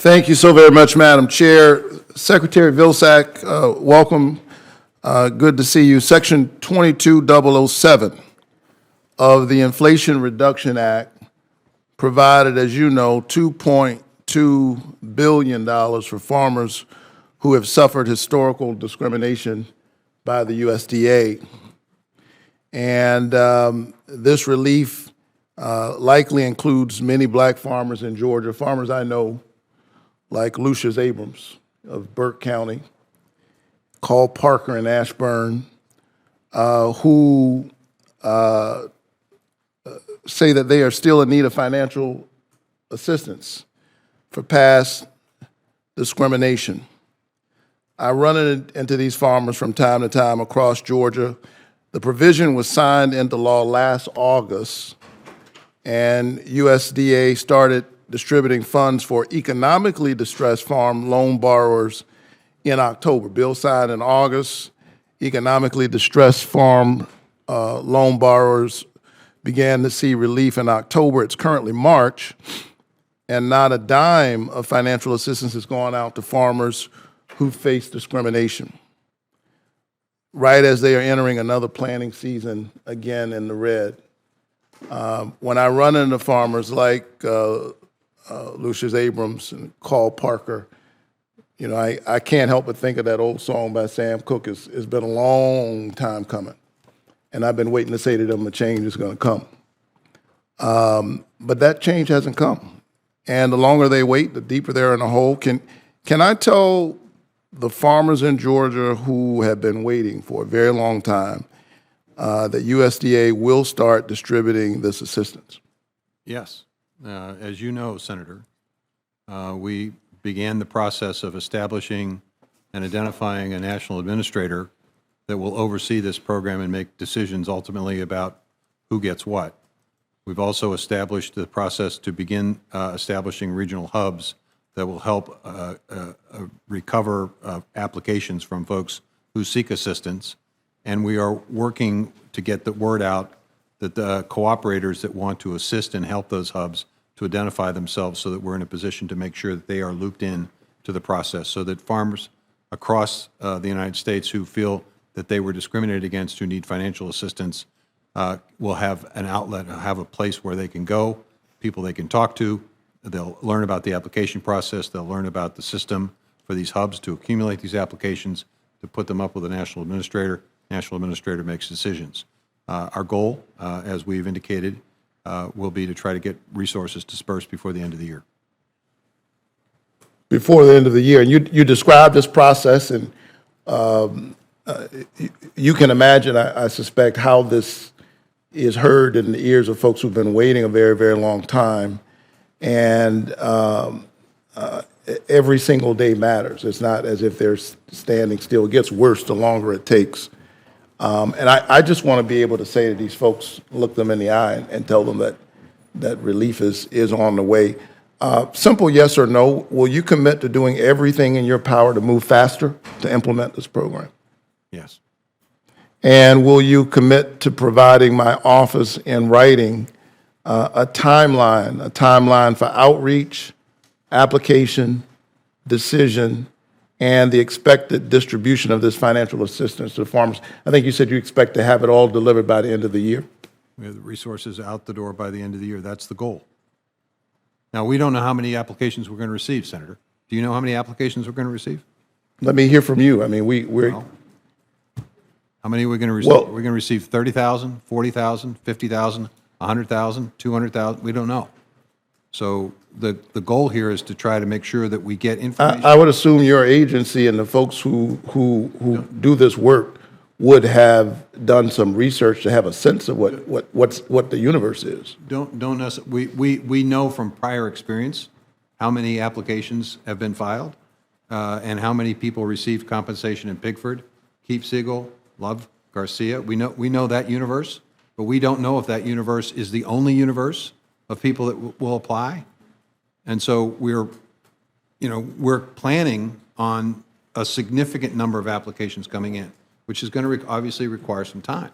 Thank you so very much, Madam Chair. Secretary Vilsack, welcome. Good to see you. Section 22007 of the Inflation Reduction Act provided, as you know, $2.2 billion for farmers who have suffered historical discrimination by the USDA. And this relief likely includes many black farmers in Georgia, farmers I know, like Lucius Abrams of Burke County, Carl Parker in Ashburn, who say that they are still in need of financial assistance for past discrimination. I run into these farmers from time to time across Georgia. The provision was signed into law last August, and USDA started distributing funds for economically distressed farm loan borrowers in October. Bill signed in August. Economically distressed farm loan borrowers began to see relief in October. It's currently March, and not a dime of financial assistance has gone out to farmers who face discrimination, right as they are entering another planting season again in the red. When I run into farmers like Lucius Abrams and Carl Parker, you know, I can't help but think of that old song by Sam Cooke. It's been a long time coming, and I've been waiting to say to them a change is going to come. But that change hasn't come, and the longer they wait, the deeper they're in a hole. Can I tell the farmers in Georgia who have been waiting for a very long time that USDA will start distributing this assistance? Yes. As you know, Senator, we began the process of establishing and identifying a national administrator that will oversee this program and make decisions ultimately about who gets what. We've also established the process to begin establishing regional hubs that will help recover applications from folks who seek assistance. And we are working to get the word out that the cooperators that want to assist and help those hubs to identify themselves so that we're in a position to make sure that they are looped in to the process so that farmers across the United States who feel that they were discriminated against, who need financial assistance, will have an outlet, have a place where they can go, people they can talk to. They'll learn about the application process. They'll learn about the system for these hubs to accumulate these applications, to put them up with a national administrator. National administrator makes decisions. Our goal, as we've indicated, will be to try to get resources dispersed before the end of the year. Before the end of the year. And you described this process, and you can imagine, I suspect, how this is heard in the ears of folks who've been waiting a very, very long time. And every single day matters. It's not as if they're standing still. It gets worse the longer it takes. And I just want to be able to say to these folks, look them in the eye and tell them that relief is on the way. Simple yes or no, will you commit to doing everything in your power to move faster to implement this program? Yes. And will you commit to providing my office in writing a timeline for outreach, application, decision, and the expected distribution of this financial assistance to the farmers? I think you said you expect to have it all delivered by the end of the year. We have the resources out the door by the end of the year. That's the goal. Now, we don't know how many applications we're going to receive, Senator. Do you know how many applications we're going to receive? Let me hear from you. I mean, we're... Well, how many are we going to receive? Well, we're going to receive 30,000, 40,000, 50,000, 100,000, 200,000? We don't know. So the goal here is to try to make sure that we get information. I would assume your agency and the folks who do this work would have done some research to have a sense of what the universe is. We know from prior experience how many applications have been filed and how many people received compensation in Pigford, Keep Siegel, Love, Garcia. We know that universe, but we don't know if that universe is the only universe of people that will apply. And so we're planning on a significant number of applications coming in, which is going to obviously require some time.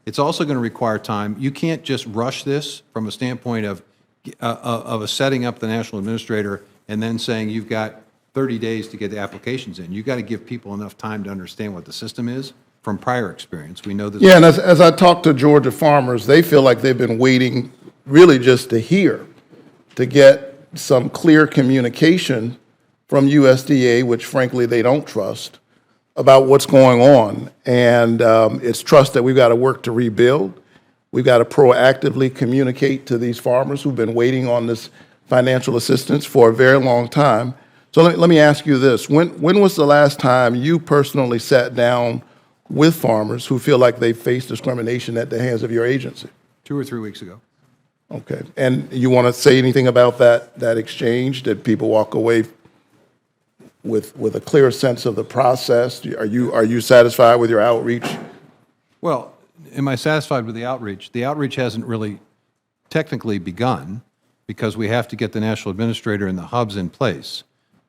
It's also going to require time. You can't just rush this from a standpoint of setting up the national administrator and then saying you've got 30 days to get the applications in. You've got to give people enough time to understand what the system is from prior experience. We know this. Yeah, and as I talk to Georgia farmers, they feel like they've been waiting really just to hear, to get some clear communication from USDA, which frankly they don't trust, about what's going on. And it's trust that we've got to work to rebuild. We've got to proactively communicate to these farmers who've been waiting on this financial assistance for a very long time. So let me ask you this. When was the last time you personally sat down with farmers who feel like they face discrimination at the hands of your agency? 2 or 3 weeks ago. Okay. And you want to say anything about that exchange? Did people walk away with a clear sense of the process? Are you satisfied with your outreach? Well, am I satisfied with the outreach? The outreach hasn't really technically begun because we have to get the national administrator and the hubs in place.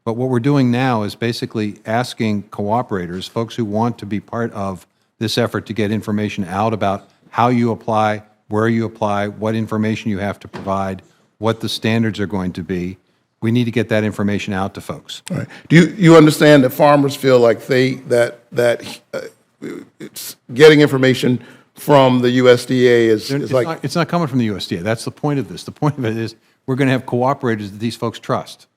But what we're doing now is basically asking cooperators, folks who want to be part of this effort to get information out about how you apply, where you apply, what information you have to provide, what the standards are going to be. We need to get that information out to folks. All right. Do you understand that farmers feel like it's getting information from the USDA It's not coming from the USDA. That's the point of this. The point of it is we're going to have cooperators that these folks trust.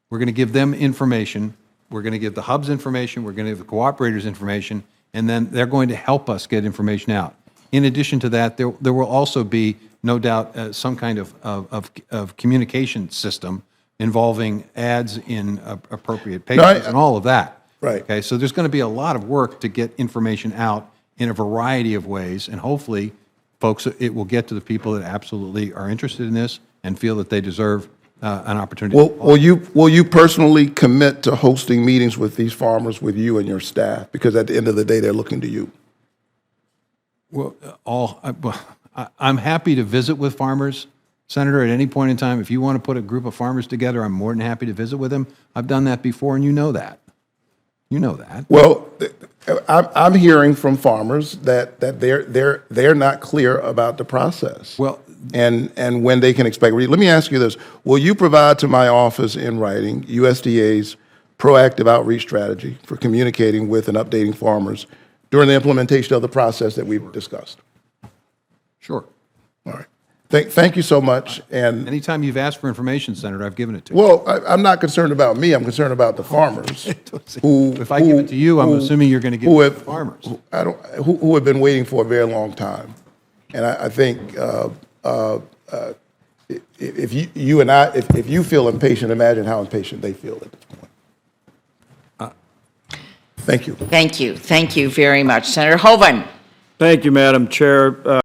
We're going to give them information. We're going to give the hubs information. We're going to give the cooperators information, and then they're going to help us get information out. In addition to that, there will also be, no doubt, some kind of communication system involving ads in appropriate pages and all of that. Right. Okay, so there's going to be a lot of work to get information out in a variety of ways, and hopefully, folks, it will get to the people that absolutely are interested in this and feel that they deserve an opportunity. Will you personally commit to hosting meetings with these farmers with you and your staff? Because at the end of the day, they're looking to you. Well, I'm happy to visit with farmers, Senator, at any point in time. If you want to put a group of farmers together, I'm more than happy to visit with them. I've done that before, and you know that. You know that. Well, I'm hearing from farmers that they're not clear about the process. Well, and when they can expect. Let me ask you this: will you provide to my office in writing USDA's proactive outreach strategy for communicating with and updating farmers during the implementation of the process that we've discussed? Sure. All right. Thank you so much. And Anytime you've asked for information, Senator, I've given it to you. well, I'm not concerned about me. I'm concerned about the farmers. If I give it to you, I'm assuming you're going to give it to the farmers. Who have been waiting for a very long time. And I think if you feel impatient, imagine how impatient they feel at this point. Thank you. Thank you. Thank you very much. Senator Hoeven. Thank you, Madam Chair.